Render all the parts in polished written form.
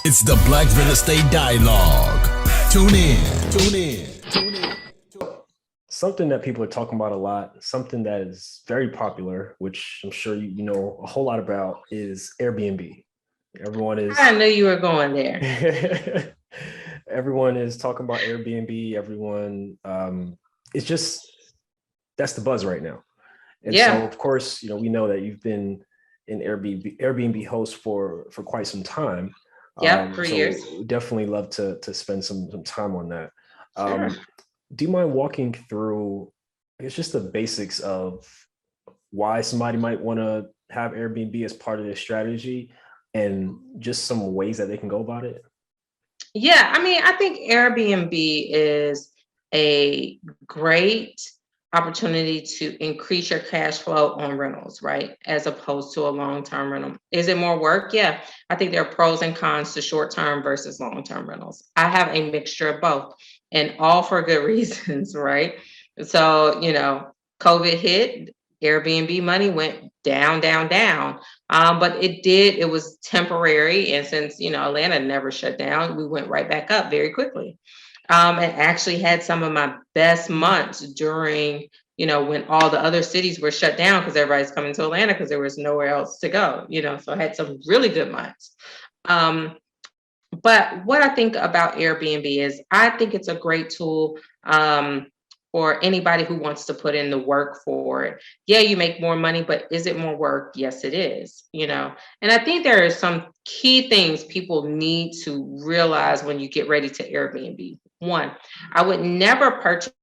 It's the Black Real Estate Dialogue. Tune in. Tune in. Tune in. Something that people are talking about a lot, something that is very popular, which I'm sure you know a whole lot about, is Airbnb. Everyone I is knew you were going there. everyone is talking about Airbnb. Everyone, it's just that's the buzz right now. And so, Yeah. of course, we know that you've been an Airbnb host for quite some time. Yep. For So years. definitely love to spend some time on that. Sure. Do you mind walking through, I guess, just the basics of why somebody might want to have Airbnb as part of their strategy and just some ways that they can go about it? Yeah. I mean, I think Airbnb is a great opportunity to increase your cash flow on rentals, right? As opposed to a long-term rental. Is it more work? Yeah. I think there are pros and cons to short-term versus long-term rentals. I have a mixture of both and all for good reasons, right? So, COVID hit, Airbnb money went down, down, down. But it was temporary. And since, Atlanta never shut down, we went right back up very quickly. And actually had some of my best months during, when all the other cities were shut down because everybody's coming to Atlanta because there was nowhere else to go, so I had some really good months. But what I think about Airbnb is I think it's a great tool for anybody who wants to put in the work for it. Yeah, you make more money, but is it more work? Yes, it is, And I think there are some key things people need to realize when you get ready to Airbnb. One, I would never purchase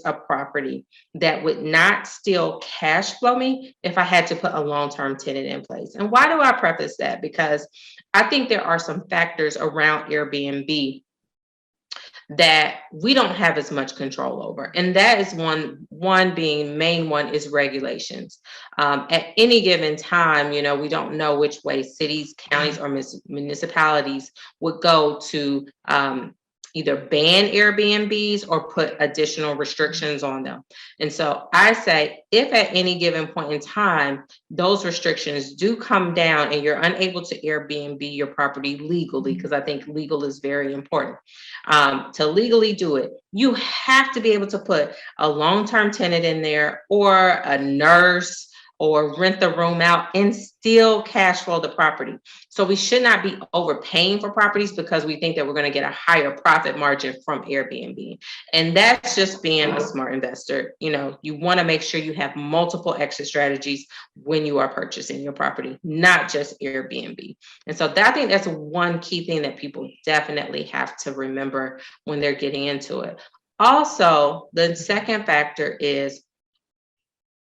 a property that would not still cash flow me if I had to put a long-term tenant in place. And why do I preface that? Because I think there are some factors around Airbnb that we don't have as much control over. And that is one being main one is regulations. At any given time, we don't know which way cities, counties, or municipalities would go to either ban Airbnbs or put additional restrictions on them. And so I say, if at any given point in time, those restrictions do come down and you're unable to Airbnb your property legally, because I think legal is very important, to legally do it, you have to be able to put a long-term tenant in there or a nurse or rent the room out and still cash flow the property. So we should not be overpaying for properties because we think that we're going to get a higher profit margin from Airbnb. And that's just being a smart investor. You want to make sure you have multiple exit strategies when you are purchasing your property, not just Airbnb. And so I think that's one key thing that people definitely have to remember when they're getting into it. Also, the second factor is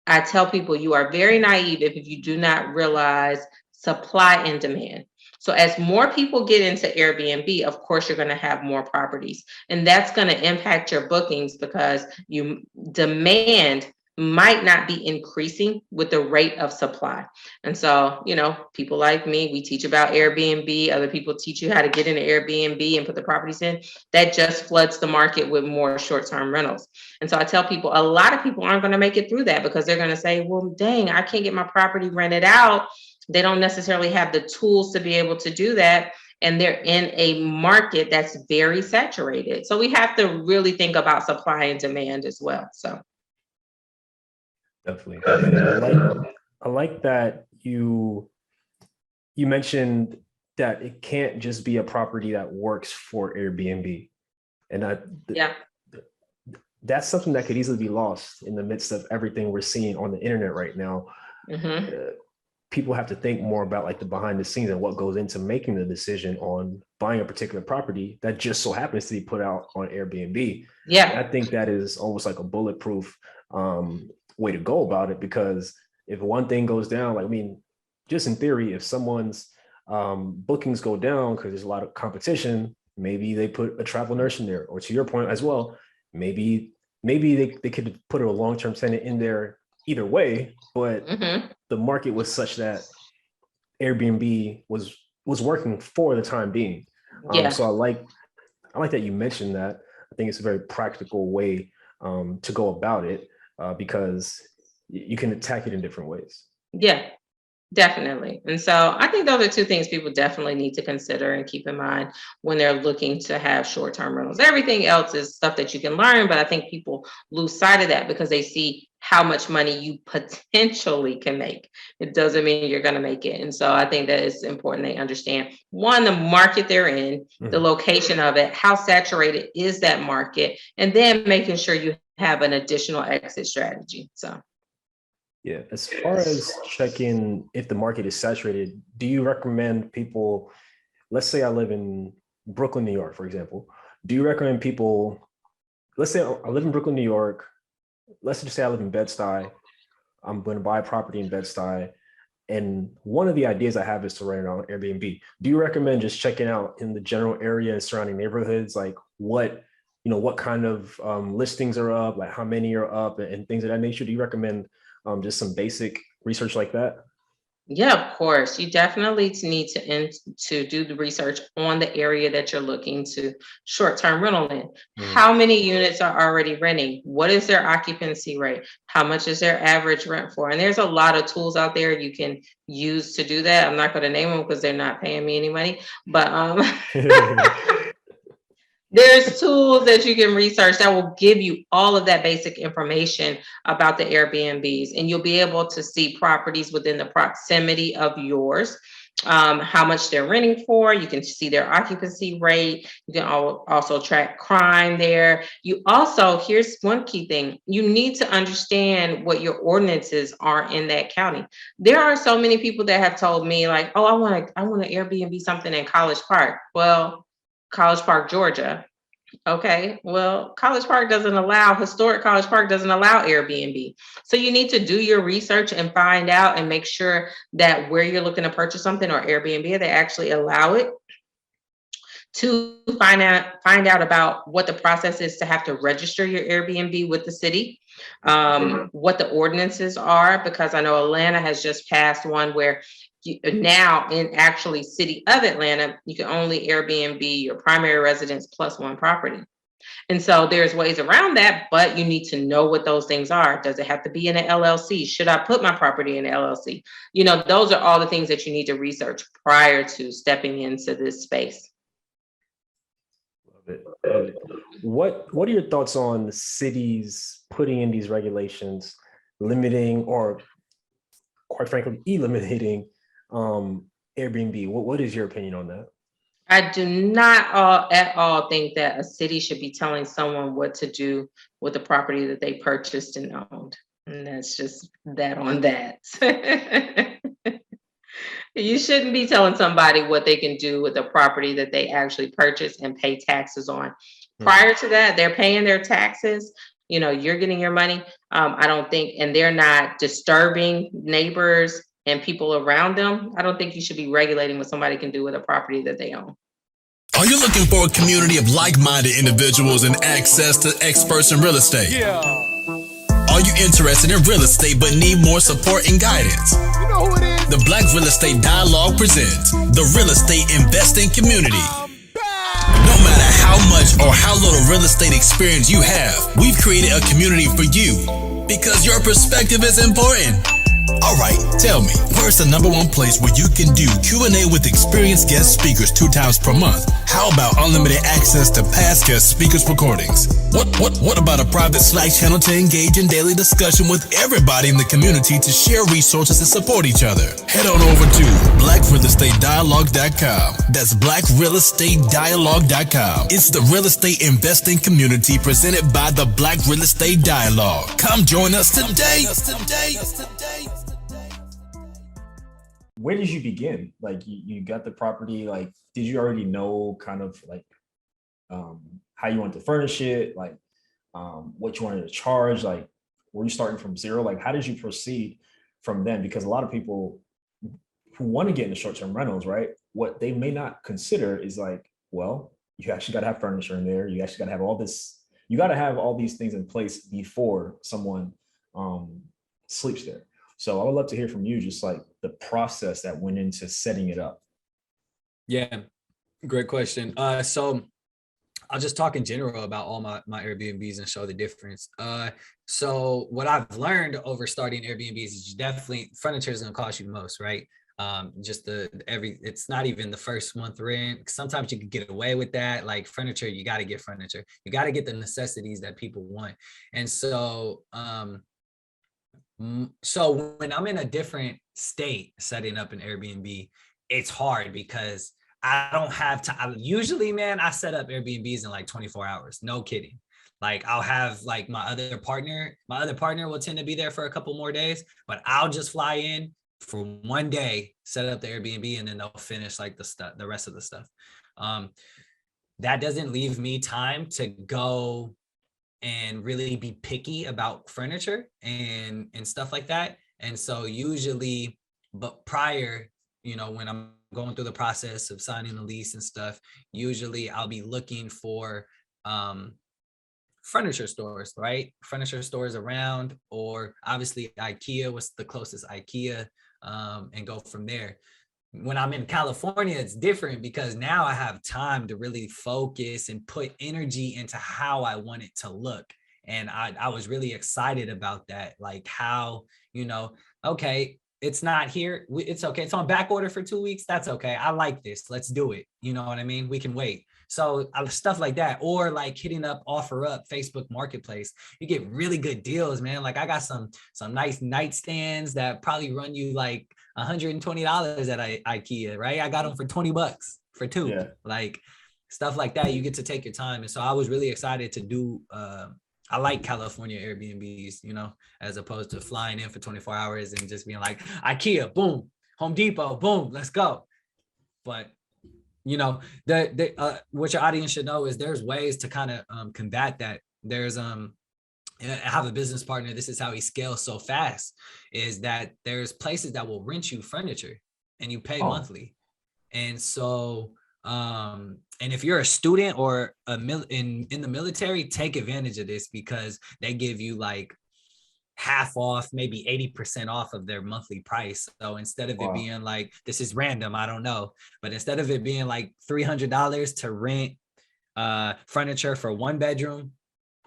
I tell people you are very naive if you do not realize supply and demand. So as more people get into Airbnb, of course, you're going to have more properties, and that's going to impact your bookings because you demand might not be increasing with the rate of supply. And so, people like me, we teach about Airbnb. Other people teach you how to get into Airbnb and put the properties in. That just floods the market with more short-term rentals. And so I tell people, a lot of people aren't going to make it through that because they're going to say, well, dang, I can't get my property rented out. They don't necessarily have the tools to be able to do that. And they're in a market that's very saturated. So we have to really think about supply and demand as well. So Definitely. I like that you mentioned that it can't just be a property that works for Airbnb. And yeah. That's something that could easily be lost in the midst of everything we're seeing on the internet right now. Mm-hmm. People have to think more about like the behind the scenes and what goes into making the decision on buying a particular property that just so happens to be put out on Airbnb. Yeah. And I think that is almost like a bulletproof way to go about it, because if one thing goes down, like, I mean, just in theory, if someone's bookings go down because there's a lot of competition, maybe they put a travel nurse in there, or to your point as well, maybe they could put a long-term tenant in there either way, but the market was such that Airbnb was working for the time being. So I like that you mentioned that. I think it's a very practical way to go about it because you can attack it in different ways. Yeah. Definitely. And so I think those are two things people definitely need to consider and keep in mind when they're looking to have short-term rentals. Everything else is stuff that you can learn, but I think people lose sight of that because they see how much money you potentially can make. It doesn't mean you're going to make it. And so I think that it's important they understand, one, the market they're in, the location of it, how saturated is that market, and then making sure you have an additional exit strategy. So. Yeah, as far as checking if the market is saturated, do you recommend people, let's say I live in Brooklyn, New York, for example, do you recommend people, let's say I live in Brooklyn, New York, let's just say I live in Bed-Stuy, I'm going to buy a property in Bed-Stuy, and one of the ideas I have is to rent it on Airbnb. Do you recommend just checking out in the general area and surrounding neighborhoods, like what kind of listings are up, like how many are up and things of that nature? Do you recommend just some basic research like that? Yeah, of course. You definitely need to do the research on the area that you're looking to short-term rental in. How many units are already renting? What is their occupancy rate? How much is their average rent for? And there's a lot of tools out there you can use to do that. I'm not going to name them because they're not paying me any money, but there's tools that you can research that will give you all of that basic information about the Airbnbs, and you'll be able to see properties within the proximity of yours, how much they're renting for. You can see their occupancy rate. You can also track crime there. You also, here's one key thing, you need to understand what your ordinances are in that county. There are so many people that have told me like, oh, I want to Airbnb something in College Park. Well, College Park, Georgia. Okay, well, historic College Park doesn't allow Airbnb. So you need to do your research and find out and make sure that where you're looking to purchase something or Airbnb, they actually allow it. To find out about what the process is to have to register your Airbnb with the city, what the ordinances are, because I know Atlanta has just passed one where now in actually city of Atlanta, you can only Airbnb your primary residence plus one property. And so there's ways around that, but you need to know what those things are. Does it have to be in an LLC? Should I put my property in an LLC? Those are all the things that you need to research prior to stepping into this space. Love it. What are your thoughts on cities putting in these regulations, limiting or quite frankly, eliminating Airbnb? What is your opinion on that? I do not at all think that a city should be telling someone what to do with the property that they purchased and owned. And that's just that on that. You shouldn't be telling somebody what they can do with the property that they actually purchased and pay taxes on. Prior to that, they're paying their taxes. You're getting your money. I don't think, and they're not disturbing neighbors and people around them. I don't think you should be regulating what somebody can do with a property that they own. Are you looking for a community of like-minded individuals and access to experts in real estate? Yeah. Are you interested in real estate but need more support and guidance? You know who it is. The Black Real Estate Dialogue presents the Real Estate Investing Community. No matter how much or how little real estate experience you have, we've created a community for you because your perspective is important. All right, tell me, where's the number one place where you can do Q&A with experienced guest speakers 2 times per month? How about unlimited access to past guest speakers' recordings? What about a private Slack channel to engage in daily discussion with everybody in the community to share resources and support each other? Head on over to blackrealestatedialogue.com. That's blackrealestatedialogue.com. It's the real estate investing community presented by the Black Real Estate Dialogue. Come join us today. Where did you begin? Like you got the property, like did you already know kind of like how you wanted to furnish it, like what you wanted to charge, like were you starting from zero? Like how did you proceed from then? Because a lot of people who want to get into short-term rentals, right, what they may not consider is like, well, you actually got to have furniture in there, you actually got to have all this, you got to have all these things in place before someone sleeps there. So I would love to hear from you, just like the process that went into setting it up. Yeah, great question. So I'll just talk in general about all my Airbnbs and show the difference. So what I've learned over starting Airbnbs is definitely furniture is going to cost you the most, right? Just it's not even the first month rent. Sometimes you can get away with that. Like furniture, you got to get furniture. You got to get the necessities that people want. And so, so when I'm in a different state setting up an Airbnb, it's hard because I don't have time. Usually, man, I set up Airbnbs in like 24 hours. No kidding. Like I'll have like my other partner will tend to be there for a couple more days, but I'll just fly in for one day, set up the Airbnb, and then they'll finish like the rest of the stuff. That doesn't leave me time to go and really be picky about furniture and stuff like that. And so usually, but prior, when I'm going through the process of signing the lease and stuff, usually I'll be looking for furniture stores, right? Furniture stores around, or obviously IKEA, what's the closest IKEA, and go from there. When I'm in California, it's different because now I have time to really focus and put energy into how I want it to look. And I was really excited about that. Like how, okay, it's not here. It's okay. It's on back order for 2 weeks. That's okay. I like this. Let's do it. You know what I mean? We can wait. So stuff like that, or like hitting up OfferUp, Facebook Marketplace, you get really good deals, man. Like I got some nice nightstands that probably run you like $120 at IKEA, right? I got them for $20 for two. Yeah. Like stuff like that. You get to take your time. And so I was really excited to do, I like California Airbnbs, as opposed to flying in for 24 hours and just being like IKEA, boom, Home Depot, boom, let's go. But what your audience should know is there's ways to kind of combat that. There's I have a business partner. This is how he scales so fast, is that there's places that will rent you furniture and you pay monthly. And so, and if you're a student or in the military, take advantage of this because they give you like half off, maybe 80% off of their monthly price. So instead of it being like, this is random, I don't know, but instead of it being like $300 to rent furniture for 1 bedroom,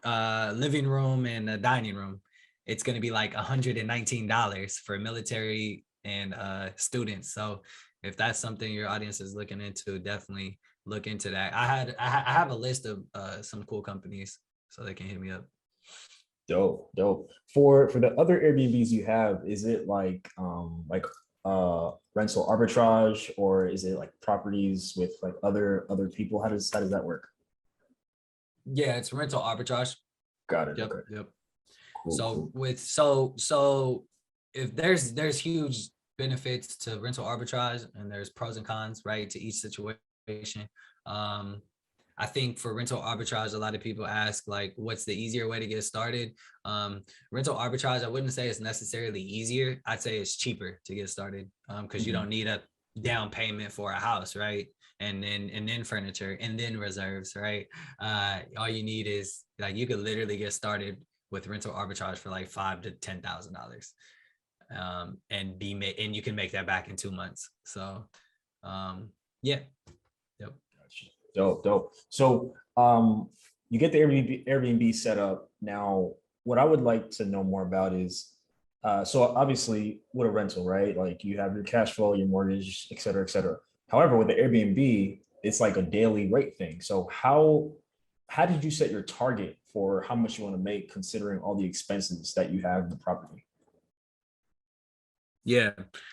living room and a dining room, it's going to be like $119 for military and students. So if that's something your audience is looking into, definitely look into that. I have a list of some cool companies, so they can hit me up. Dope. For the other Airbnbs you have, is it like rental arbitrage, or is it like properties with like other people? How does that work? Yeah, it's rental arbitrage. Got it. Yep. Okay. Yep. Cool, so cool. So if there's huge benefits to rental arbitrage and there's pros and cons, right, to each situation. I think for rental arbitrage, a lot of people ask like, what's the easier way to get started? Rental arbitrage, I wouldn't say it's necessarily easier. I'd say it's cheaper to get started because you don't need a down payment for a house, right? And then furniture and then reserves, right? All you need is like, you could literally get started with rental arbitrage for like $5,000 to $10,000. And you can make that back in 2 months. So yeah. Yep. Dope. So you get the Airbnb set up. Now, what I would like to know more about is, so obviously with a rental, right? Like you have your cash flow, your mortgage, et cetera, et cetera. However, with the Airbnb, it's like a daily rate thing. So how did you set your target for how much you want to make, considering all the expenses that you have in the property? Yeah.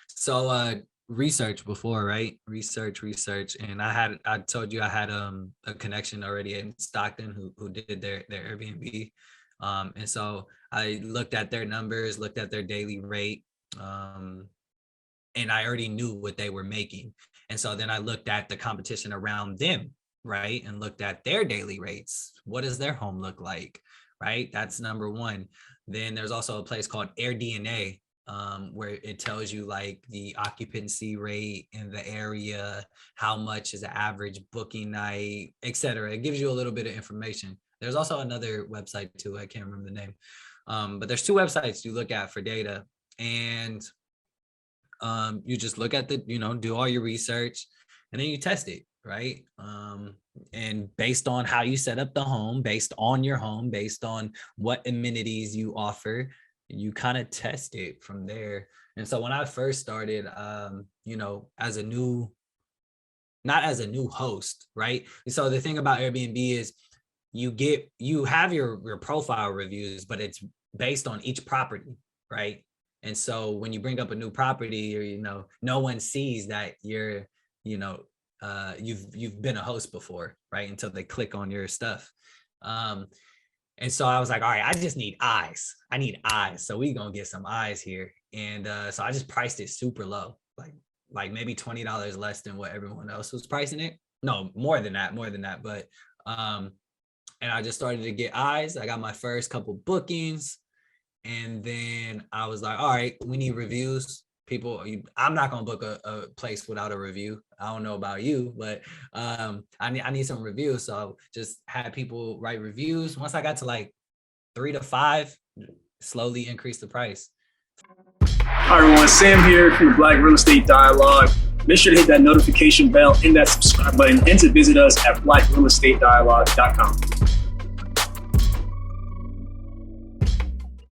So research before, right? Research. And I told you I had a connection already in Stockton who did their Airbnb. And so I looked at their numbers, looked at their daily rate, and I already knew what they were making. And so then I looked at the competition around them, right? And looked at their daily rates. What does their home look like, right? That's number one. Then there's also a place called AirDNA, where it tells you like the occupancy rate in the area, how much is the average booking night, etc. It gives you a little bit of information. There's also another website too, I can't remember the name. But there's 2 websites you look at for data, and you just look at do all your research, and then you test it, right? And based on how you set up the home, based on your home, based on what amenities you offer, you kind of test it from there. And so when I first started, you know, not as a new host, right? And so the thing about Airbnb is you have your profile reviews, but it's based on each property, right? And so when you bring up a new property, or, you know, no one sees that you're, you know, you've been a host before, right? Until they click on your stuff. And so I was like, all right, I just need eyes. I need eyes. So we gonna get some eyes here. And so I just priced it super low, like maybe $20 less than what everyone else was pricing it. No, more than that. But and I just started to get eyes. I got my first couple bookings. And then I was like, all right, we need reviews. People, I'm not gonna book a place without a review. I don't know about you, but I need some reviews. So just had people write reviews. Once I got to like 3 to 5, slowly increase the price. Hi everyone, Sam here from the Black Real Estate Dialogue. Make sure to hit that notification bell and that subscribe button, and to visit us at blackrealestatedialogue.com.